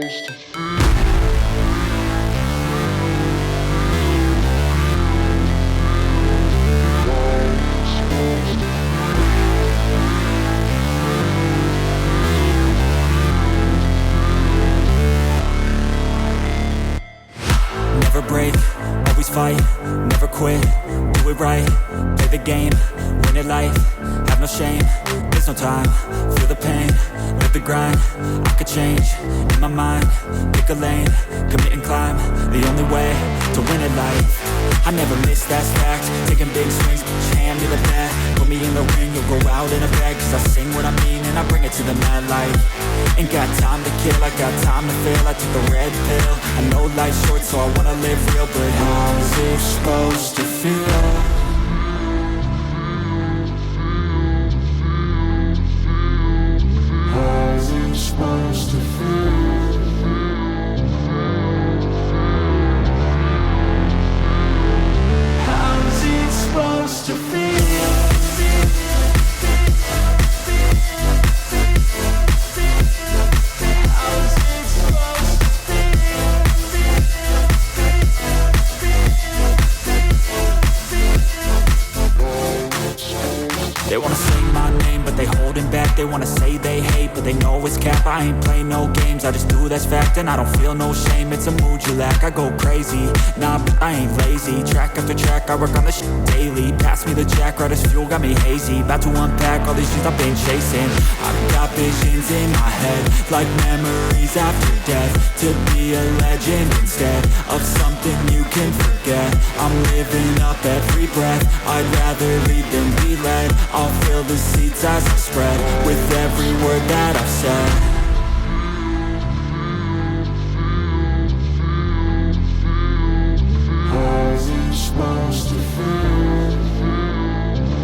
Never break, always fight, never quit, do it right, play the game, win it life, have no shame, there's no time, feel the pain, live the grind, I could change, in my mind, pick a lane, commit and climb, the only way to win it life. I never miss, that's fact, taking big swings, put your hand to the bat, put me in the ring, you'll go out in a bag, cause I sing what I mean and I bring it to the mad light. Ain't got time to kill, I got time to feel, I took the red pill, I know life's short so I wanna live real, but how's it supposed to feel? How's it supposed to feel? How's it supposed to feel? They wanna sing my name, but they holding back. They wanna say they hate, but they know it's cap. I ain't play no games, I just do, that's fact. And I don't feel no shame, it's a mood you lack. I go crazy, nah, but I ain't lazy. Track after track, I work on this shit daily. Pass me the jack, right as fuel, got me hazy. About to unpack all these things I've been chasing. I've got visions in my head, like memories after death. To be a legend instead of something you can forget. I'm living up every breath, I'd rather lead than be led. I'll fill the seats as I spread with